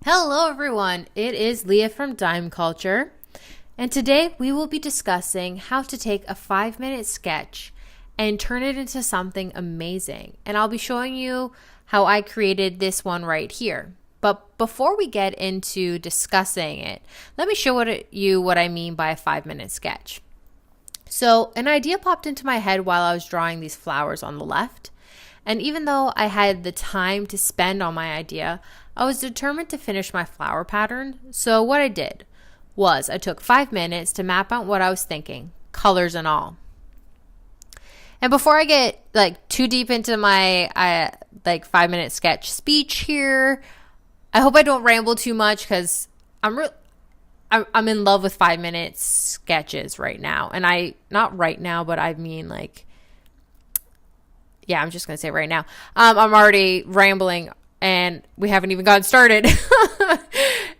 Hello everyone, it is Leah from Dime Culture, and today we will be discussing how to take a 5-minute sketch and turn it into something amazing. And I'll be showing you how I created this one right here. But before we get into discussing it, let me show you what I mean by a 5-minute sketch. So an idea popped into my head while I was drawing these flowers on the left. And even though I had the time to spend on my idea, I was determined to finish my flower pattern. So what I did was I took 5 minutes to map out what I was thinking, colors and all. And before I get too deep into my 5-minute sketch speech here, I hope I don't ramble too much because I'm in love with 5-minute sketches right now. And not right now, but I mean I'm just going to say right now. I'm already rambling and we haven't even gotten started.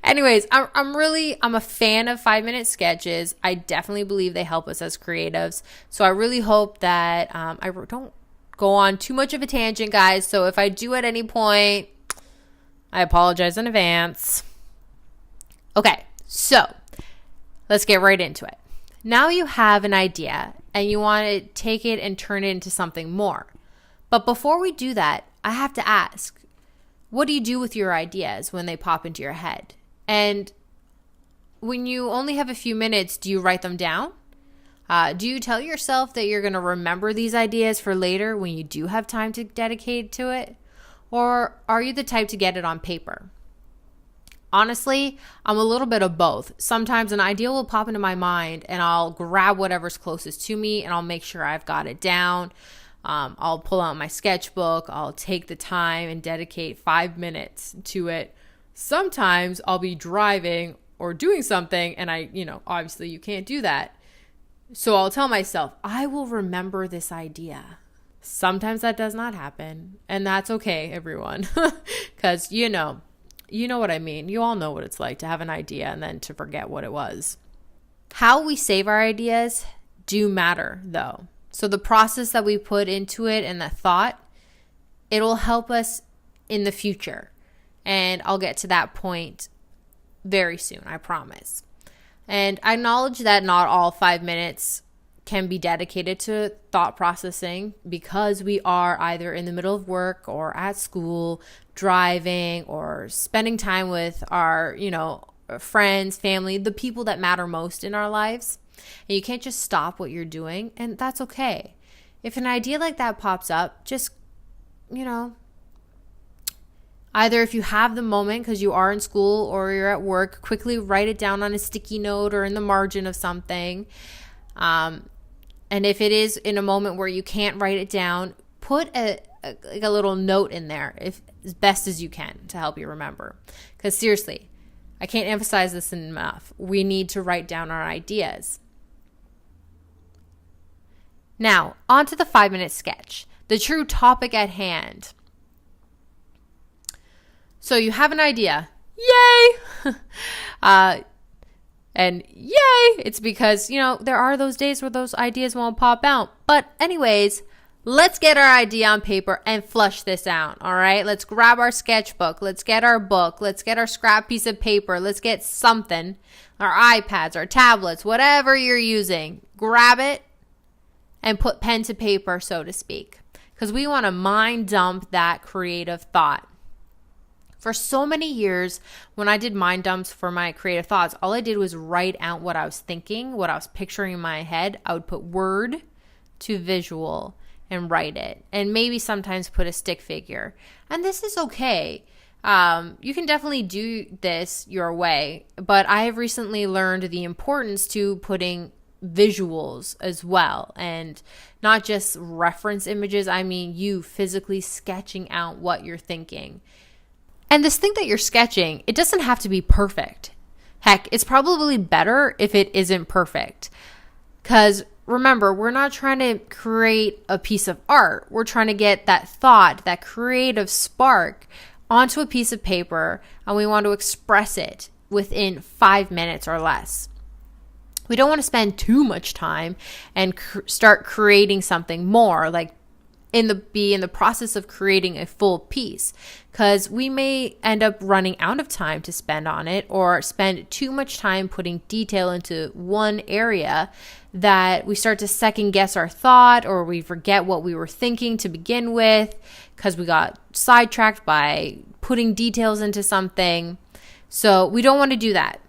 Anyways, I'm a fan of 5-minute sketches. I definitely believe they help us as creatives. So I really hope that I don't go on too much of a tangent, guys. So if I do at any point, I apologize in advance. Okay, so let's get right into it. Now you have an idea and you want to take it and turn it into something more. But before we do that, I have to ask, what do you do with your ideas when they pop into your head? And when you only have a few minutes, do you write them down? Do you tell yourself that you're going to remember these ideas for later when you do have time to dedicate to it? Or are you the type to get it on paper? Honestly, I'm a little bit of both. Sometimes an idea will pop into my mind and I'll grab whatever's closest to me and I'll make sure I've got it down. I'll pull out my sketchbook. I'll take the time and dedicate 5 minutes to it. Sometimes I'll be driving or doing something and obviously you can't do that. So I'll tell myself, I will remember this idea. Sometimes that does not happen and that's okay, everyone. Because you know what I mean. You all know what it's like to have an idea and then to forget what it was. How we save our ideas do matter though. So the process that we put into it and the thought, it'll help us in the future. And I'll get to that point very soon, I promise. And I acknowledge that not all 5 minutes can be dedicated to thought processing because we are either in the middle of work or at school, driving or spending time with our, friends, family, the people that matter most in our lives. And you can't just stop what you're doing, and that's okay. If an idea like that pops up, just, either if you have the moment because you are in school or you're at work, quickly write it down on a sticky note or in the margin of something. And if it is in a moment where you can't write it down, put a little note in there as best as you can to help you remember. Because seriously, I can't emphasize this enough. We need to write down our ideas. Now, on to the 5-minute sketch, the true topic at hand. So you have an idea. Yay! And yay! It's because, there are those days where those ideas won't pop out. But anyways, let's get our idea on paper and flush this out, all right? Let's grab our sketchbook. Let's get our book. Let's get our scrap piece of paper. Let's get something, our iPads, our tablets, whatever you're using. Grab it and put pen to paper, so to speak, because we want to mind dump that creative thought. For so many years, when I did mind dumps for my creative thoughts, all I did was write out what I was thinking, what I was picturing in my head. I would put word to visual and write it, and maybe sometimes put a stick figure. And this is okay. You can definitely do this your way, but I have recently learned the importance to putting visuals as well, and not just reference images. I mean you physically sketching out what you're thinking. And this thing that you're sketching, it doesn't have to be perfect. Heck, it's probably better if it isn't perfect. Because remember, we're not trying to create a piece of art. We're trying to get that thought, that creative spark onto a piece of paper, and we want to express it within 5 minutes or less. We don't want to spend too much time and start creating something more, like be in the process of creating a full piece, because we may end up running out of time to spend on it, or spend too much time putting detail into one area that we start to second guess our thought, or we forget what we were thinking to begin with because we got sidetracked by putting details into something. So we don't want to do that.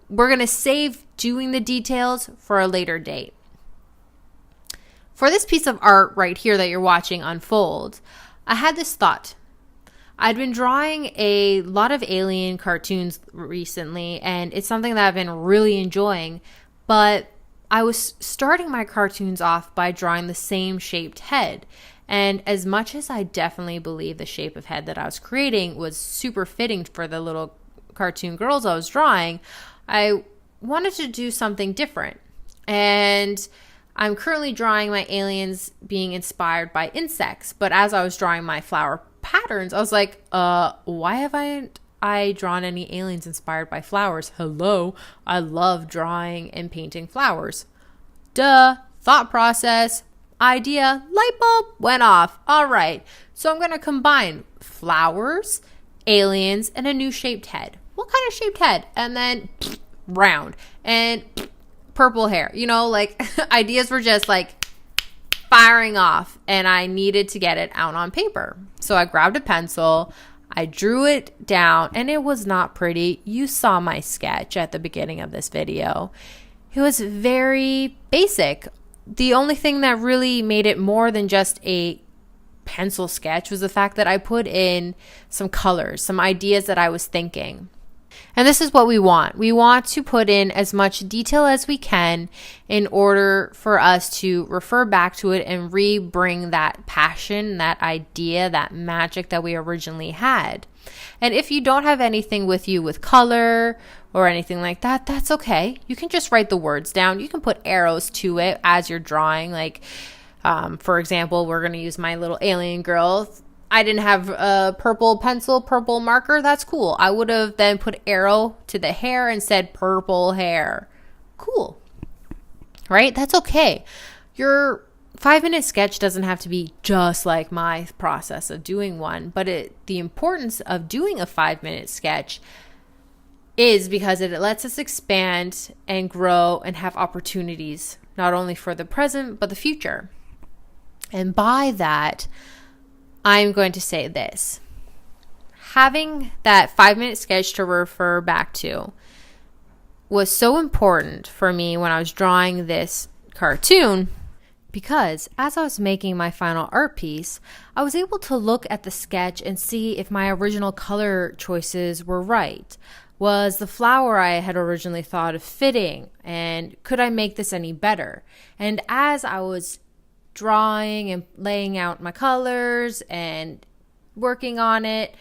We're going to save doing the details for a later date. For this piece of art right here that you're watching unfold, I had this thought. I'd been drawing a lot of alien cartoons recently, and it's something that I've been really enjoying, but I was starting my cartoons off by drawing the same shaped head. And as much as I definitely believe the shape of head that I was creating was super fitting for the little cartoon girls I was drawing, I wanted to do something different. And I'm currently drawing my aliens being inspired by insects, but as I was drawing my flower patterns, I was like, why haven't I drawn any aliens inspired by flowers? Hello, I love drawing and painting flowers. Duh, thought process, idea, light bulb went off. All right, so I'm going to combine flowers, aliens, and a new shaped head. What kind of shaped head? And then round and purple hair. Like ideas were just like firing off, and I needed to get it out on paper. So I grabbed a pencil, I drew it down, and it was not pretty. You saw my sketch at the beginning of this video. It was very basic. The only thing that really made it more than just a pencil sketch was the fact that I put in some colors, some ideas that I was thinking. And this is what we want. We want to put in as much detail as we can in order for us to refer back to it and re-bring that passion, that idea, that magic that we originally had. And if you don't have anything with you with color or anything like that, that's okay. You can just write the words down. You can put arrows to it as you're drawing. Like, for example, we're going to use my little alien girl. I didn't have a purple pencil, purple marker. That's cool. I would have then put arrow to the hair and said purple hair. Cool. Right? That's okay. Your 5-minute sketch doesn't have to be just like my process of doing one, but the importance of doing a 5-minute sketch is because it lets us expand and grow and have opportunities, not only for the present, but the future. And by that, I'm going to say this. Having that 5-minute sketch to refer back to was so important for me when I was drawing this cartoon, because as I was making my final art piece, I was able to look at the sketch and see if my original color choices were right. Was the flower I had originally thought of fitting? And could I make this any better? And as I was drawing and laying out my colors and working on it,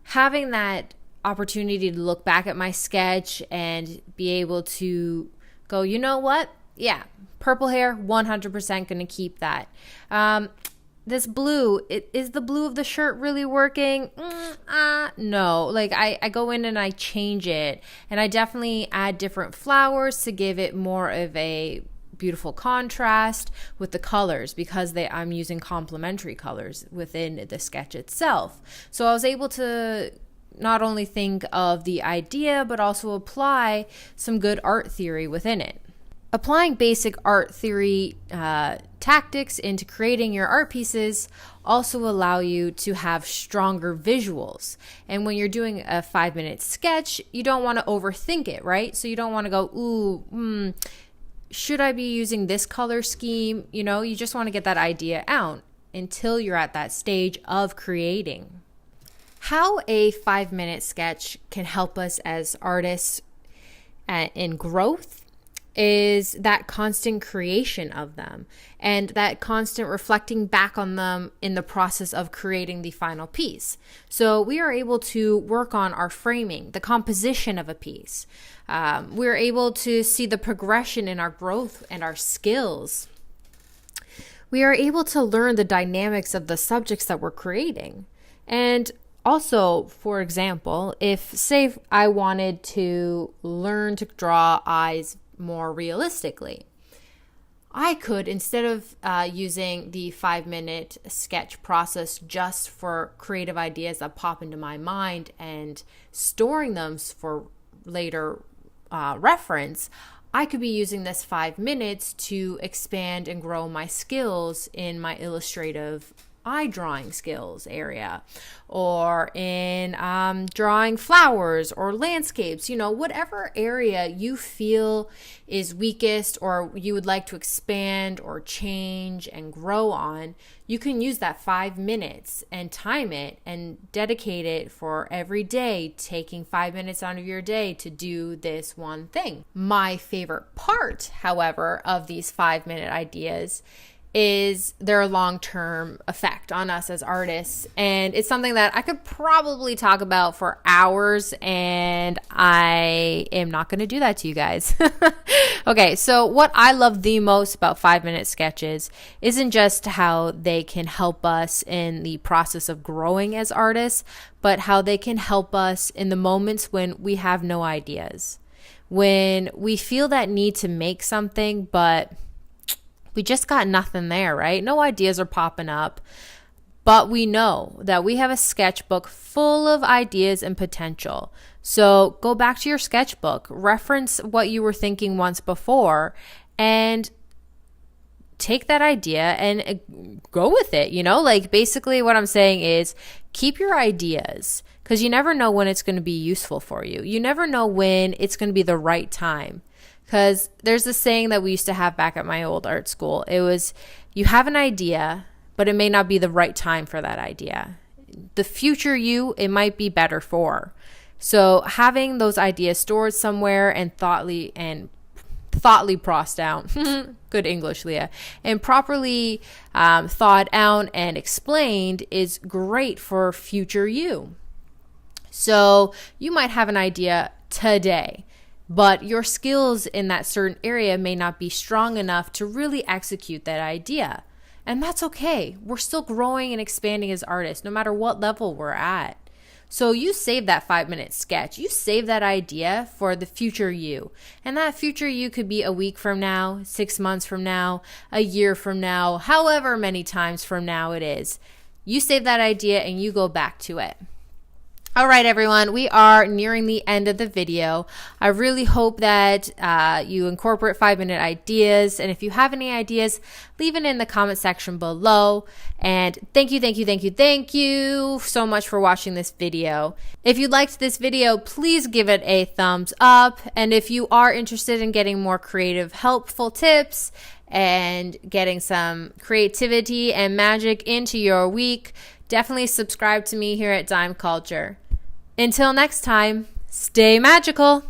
having that opportunity to look back at my sketch and be able to go, you know what? Yeah, purple hair, 100% going to keep that. This blue, is the blue of the shirt really working? No. Like I go in and I change it, and I definitely add different flowers to give it more of a beautiful contrast with the colors, because I'm using complementary colors within the sketch itself. So I was able to not only think of the idea, but also apply some good art theory within it. Applying basic art theory tactics into creating your art pieces also allow you to have stronger visuals. And when you're doing a 5-minute sketch, you don't want to overthink it, right? So you don't want to go, should I be using this color scheme? You just want to get that idea out until you're at that stage of creating. How a 5-minute sketch can help us as artists in growth is that constant creation of them and that constant reflecting back on them in the process of creating the final piece. So we are able to work on our framing, the composition of a piece. We're able to see the progression in our growth and our skills. We are able to learn the dynamics of the subjects that we're creating. And also, for example, if, say, I wanted to learn to draw eyes more realistically, I could, instead of using the 5-minute sketch process just for creative ideas that pop into my mind and storing them for later reference, I could be using this 5 minutes to expand and grow my skills in my illustrative eye drawing skills area, or in drawing flowers or landscapes, whatever area you feel is weakest or you would like to expand or change and grow on. You can use that 5 minutes and time it and dedicate it for every day, taking 5 minutes out of your day to do this one thing. My favorite part, however, of these 5-minute ideas is their long-term effect on us as artists. And it's something that I could probably talk about for hours, and I am not going to do that to you guys. Okay, so what I love the most about 5-minute sketches isn't just how they can help us in the process of growing as artists, but how they can help us in the moments when we have no ideas. When we feel that need to make something, but we just got nothing there, right? No ideas are popping up, but we know that we have a sketchbook full of ideas and potential. So go back to your sketchbook, reference what you were thinking once before, and take that idea and go with it. Basically what I'm saying is keep your ideas, because you never know when it's going to be useful for you. You never know when it's going to be the right time. Because there's this saying that we used to have back at my old art school. It was, you have an idea, but it may not be the right time for that idea. The future you, it might be better for. So having those ideas stored somewhere and thoughtfully processed out, good English, Leah, and properly thought out and explained is great for future you. So you might have an idea today, but your skills in that certain area may not be strong enough to really execute that idea. And that's okay. We're still growing and expanding as artists, no matter what level we're at. So you save that 5-minute sketch. You save that idea for the future you. And that future you could be a week from now, 6 months from now, a year from now, however many times from now it is. You save that idea and you go back to it. All right, everyone, we are nearing the end of the video. I really hope that you incorporate 5-minute ideas. And if you have any ideas, leave it in the comment section below. And thank you so much for watching this video. If you liked this video, please give it a thumbs up. And if you are interested in getting more creative, helpful tips and getting some creativity and magic into your week, definitely subscribe to me here at Dime Culture. Until next time, stay magical.